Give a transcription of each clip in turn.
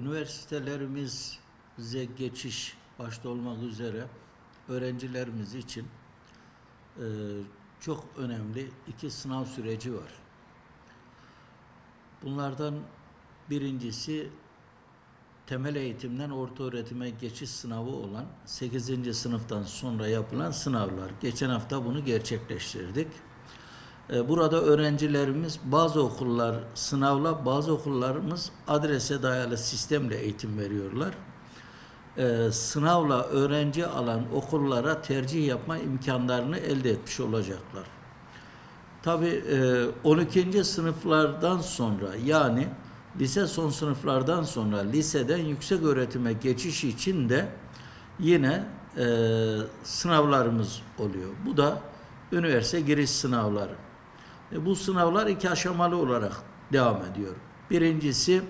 Üniversitelerimize geçiş başta olmak üzere öğrencilerimiz için çok önemli iki sınav süreci var. Bunlardan birincisi temel eğitimden orta öğretime geçiş sınavı olan 8. sınıftan sonra yapılan sınavlar. Geçen hafta bunu gerçekleştirdik. Burada öğrencilerimiz bazı okullar sınavla, bazı okullarımız adrese dayalı sistemle eğitim veriyorlar. Sınavla öğrenci alan okullara tercih yapma imkanlarını elde etmiş olacaklar. Tabii 12. sınıflardan sonra, yani lise son sınıflardan sonra liseden yüksek öğretime geçiş için de yine sınavlarımız oluyor. Bu da üniversite giriş sınavları. Bu sınavlar iki aşamalı olarak devam ediyor. Birincisi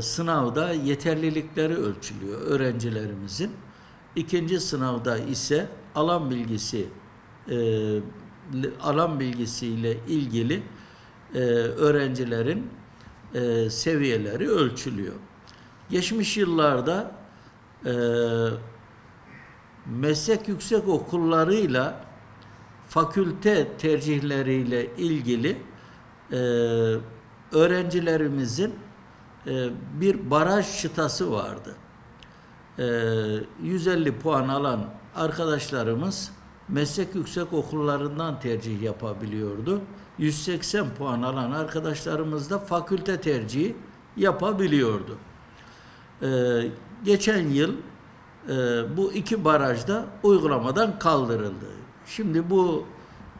sınavda yeterlilikleri ölçülüyor öğrencilerimizin. İkinci sınavda ise alan bilgisiyle ilgili öğrencilerin seviyeleri ölçülüyor. Geçmiş yıllarda meslek yüksek okullarıyla fakülte tercihleriyle ilgili öğrencilerimizin bir baraj çıtası vardı. 150 puan alan arkadaşlarımız meslek yüksek okullarından tercih yapabiliyordu. 180 puan alan arkadaşlarımız da fakülte tercihi yapabiliyordu. Geçen yıl bu iki barajda uygulamadan kaldırıldı. Şimdi bu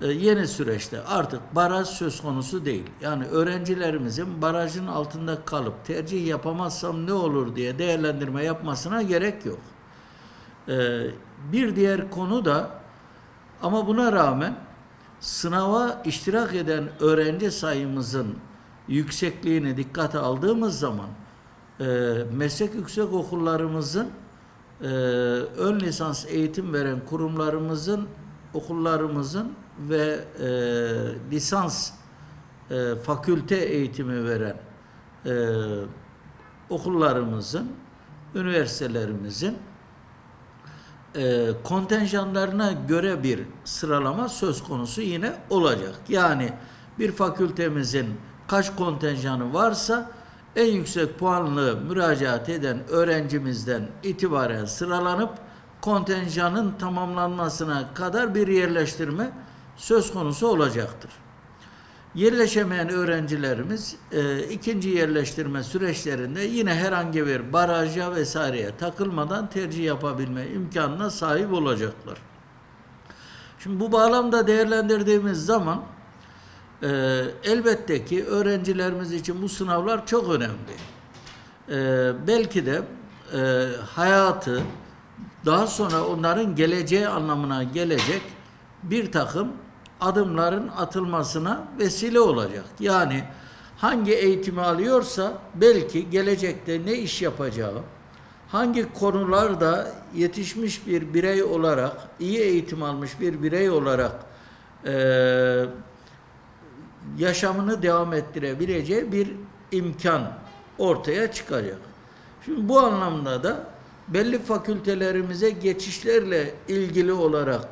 yeni süreçte artık baraj söz konusu değil. Yani öğrencilerimizin barajın altında kalıp tercih yapamazsam ne olur diye değerlendirme yapmasına gerek yok. Bir diğer konu da, ama buna rağmen sınava iştirak eden öğrenci sayımızın yüksekliğini dikkate aldığımız zaman meslek yüksek okullarımızın ön lisans eğitim veren okullarımızın ve lisans fakülte eğitimi veren okullarımızın, üniversitelerimizin kontenjanlarına göre bir sıralama söz konusu yine olacak. Yani bir fakültemizin kaç kontenjanı varsa en yüksek puanlı müracaat eden öğrencimizden itibaren sıralanıp kontenjanın tamamlanmasına kadar bir yerleştirme söz konusu olacaktır. Yerleşemeyen öğrencilerimiz ikinci yerleştirme süreçlerinde yine herhangi bir baraja vesaireye takılmadan tercih yapabilme imkanına sahip olacaklar. Şimdi bu bağlamda değerlendirdiğimiz zaman elbette ki öğrencilerimiz için bu sınavlar çok önemli. Belki de hayatı, daha sonra onların geleceği anlamına gelecek bir takım adımların atılmasına vesile olacak. Yani hangi eğitimi alıyorsa belki gelecekte ne iş yapacağı, hangi konularda yetişmiş bir birey olarak, iyi eğitim almış bir birey olarak yaşamını devam ettirebileceği bir imkan ortaya çıkacak. Şimdi bu anlamda da belli fakültelerimize geçişlerle ilgili olarak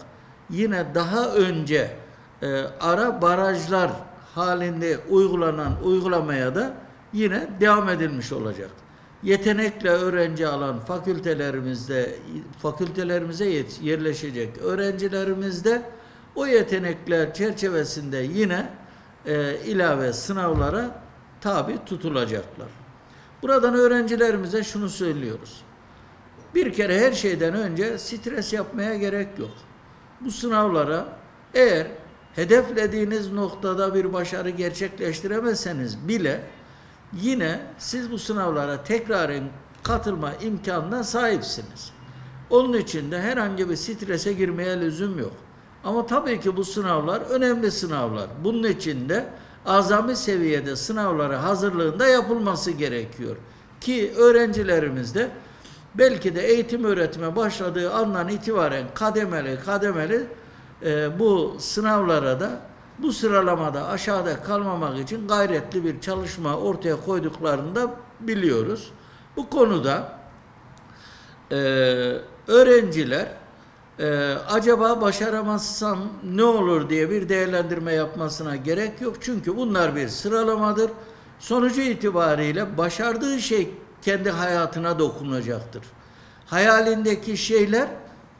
yine daha önce ara barajlar halinde uygulamaya da yine devam edilmiş olacak. Yetenekle öğrenci alan fakültelerimize yerleşecek öğrencilerimizde o yetenekler çerçevesinde yine ilave sınavlara tabi tutulacaklar. Buradan öğrencilerimize şunu söylüyoruz. Bir kere her şeyden önce stres yapmaya gerek yok. Bu sınavlara eğer hedeflediğiniz noktada bir başarı gerçekleştiremezseniz bile yine siz bu sınavlara tekraren katılma imkanına sahipsiniz. Onun için de herhangi bir strese girmeye lüzum yok. Ama tabii ki bu sınavlar önemli sınavlar. Bunun için de azami seviyede sınavları hazırlığında yapılması gerekiyor. Ki öğrencilerimiz de belki de eğitim öğretime başladığı andan itibaren kademeli bu sınavlara da bu sıralamada aşağıda kalmamak için gayretli bir çalışma ortaya koyduklarını da biliyoruz. Bu konuda öğrenciler acaba başaramazsam ne olur diye bir değerlendirme yapmasına gerek yok. Çünkü bunlar bir sıralamadır. Sonucu itibariyle başardığı şey kendi hayatına dokunacaktır. Hayalindeki şeyler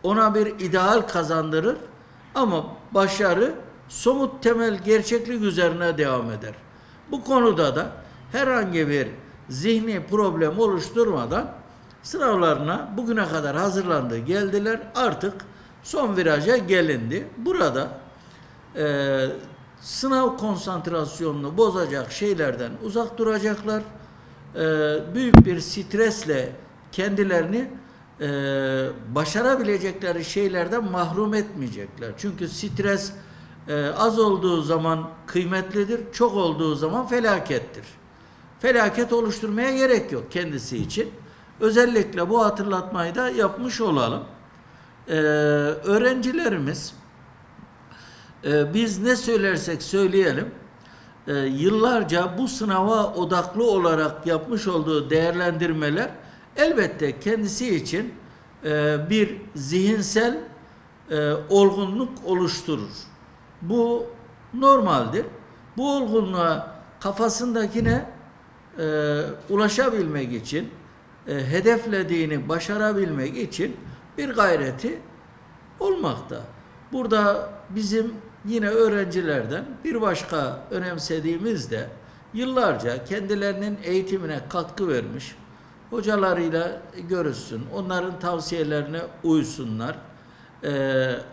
ona bir ideal kazandırır ama başarı somut temel gerçeklik üzerine devam eder. Bu konuda da herhangi bir zihni problem oluşturmadan sınavlarına bugüne kadar hazırlandı, geldiler. Artık son viraja gelindi. Burada sınav konsantrasyonunu bozacak şeylerden uzak duracaklar. Büyük bir stresle kendilerini başarabilecekleri şeylerden mahrum etmeyecekler. Çünkü stres az olduğu zaman kıymetlidir, çok olduğu zaman felakettir. Felaket oluşturmaya gerek yok kendisi için. Özellikle bu hatırlatmayı da yapmış olalım. Öğrencilerimiz biz ne söylersek söyleyelim yıllarca bu sınava odaklı olarak yapmış olduğu değerlendirmeler elbette kendisi için bir zihinsel olgunluk oluşturur. Bu normaldir. Bu olgunluğa kafasındakine ulaşabilmek için hedeflediğini başarabilmek için bir gayreti olmakta. Burada bizim yine öğrencilerden bir başka önemsediğimiz de yıllarca kendilerinin eğitimine katkı vermiş, hocalarıyla görüşsün, onların tavsiyelerine uysunlar.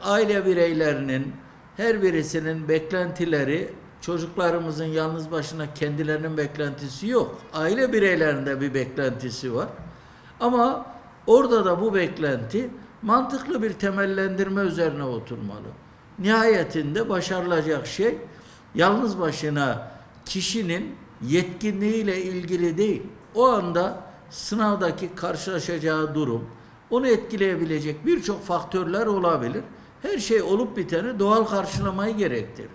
Aile bireylerinin her birisinin beklentileri, çocuklarımızın yalnız başına kendilerinin beklentisi yok. Aile bireylerinde bir beklentisi var. Ama orada da bu beklenti mantıklı bir temellendirme üzerine oturmalı. Nihayetinde başarılacak şey yalnız başına kişinin yetkinliğiyle ilgili değil. O anda sınavdaki karşılaşacağı durum, onu etkileyebilecek birçok faktörler olabilir. Her şey olup biteni doğal karşılamayı gerektirir.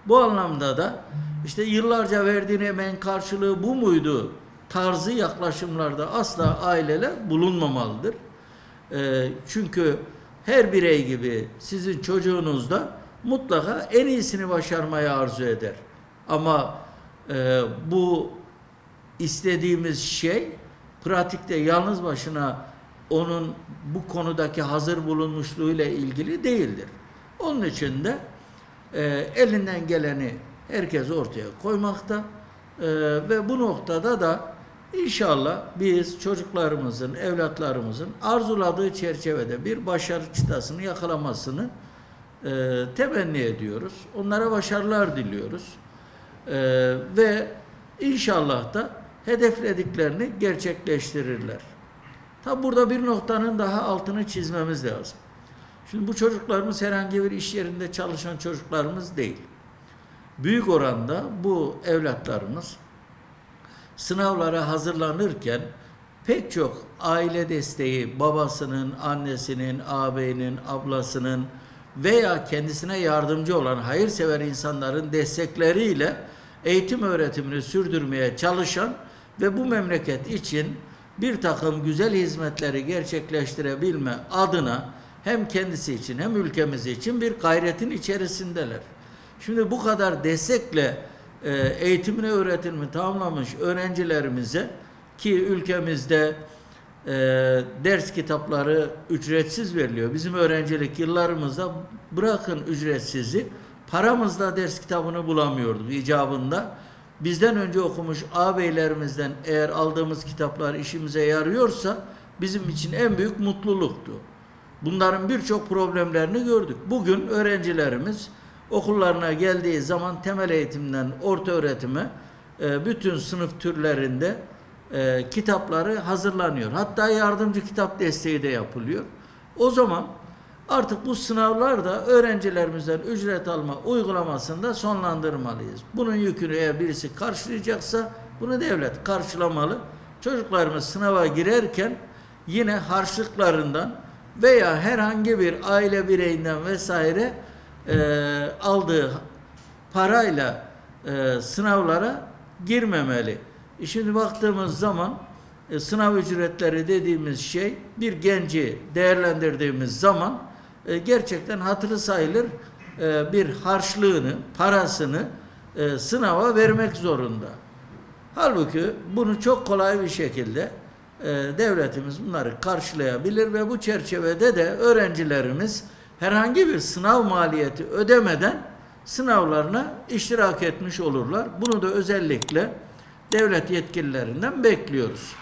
Bu anlamda da işte yıllarca verdiğin emeğin karşılığı bu muydu tarzı yaklaşımlarda asla aileler bulunmamalıdır. Çünkü her birey gibi sizin çocuğunuz da mutlaka en iyisini başarmayı arzu eder. Ama bu istediğimiz şey pratikte yalnız başına onun bu konudaki hazır bulunmuşluğuyla ilgili değildir. Onun için de elinden geleni herkes ortaya koymakta ve bu noktada da İnşallah biz çocuklarımızın, evlatlarımızın arzuladığı çerçevede bir başarı çıtasını yakalamasını temenni ediyoruz. Onlara başarılar diliyoruz. Ve inşallah da hedeflediklerini gerçekleştirirler. Tabi burada bir noktanın daha altını çizmemiz lazım. Şimdi bu çocuklarımız herhangi bir iş yerinde çalışan çocuklarımız değil. Büyük oranda bu evlatlarımız sınavlara hazırlanırken pek çok aile desteği, babasının, annesinin, ağabeyinin, ablasının veya kendisine yardımcı olan hayırsever insanların destekleriyle eğitim öğretimini sürdürmeye çalışan ve bu memleket için bir takım güzel hizmetleri gerçekleştirebilme adına hem kendisi için hem ülkemiz için bir gayretin içerisindeler. Şimdi bu kadar destekle eğitimini, öğretimini tamamlamış öğrencilerimize ki ülkemizde ders kitapları ücretsiz veriliyor. Bizim öğrencilik yıllarımızda bırakın ücretsizi, paramızla ders kitabını bulamıyorduk icabında. Bizden önce okumuş ağabeylerimizden eğer aldığımız kitaplar işimize yarıyorsa bizim için en büyük mutluluktu. Bunların birçok problemlerini gördük. Bugün öğrencilerimiz okullarına geldiği zaman temel eğitimden orta öğretime bütün sınıf türlerinde kitapları hazırlanıyor. Hatta yardımcı kitap desteği de yapılıyor. O zaman artık bu sınavlarda öğrencilerimizden ücret alma uygulamasını da sonlandırmalıyız. Bunun yükünü eğer birisi karşılayacaksa bunu devlet karşılamalı. Çocuklarımız sınava girerken yine harçlıklarından veya herhangi bir aile bireyinden vesaire aldığı parayla sınavlara girmemeli. Şimdi baktığımız zaman sınav ücretleri dediğimiz şey bir genci değerlendirdiğimiz zaman gerçekten hatırı sayılır bir harçlığını, parasını sınava vermek zorunda. Halbuki bunu çok kolay bir şekilde devletimiz bunları karşılayabilir ve bu çerçevede de öğrencilerimiz herhangi bir sınav maliyeti ödemeden sınavlarına iştirak etmiş olurlar. Bunu da özellikle devlet yetkililerinden bekliyoruz.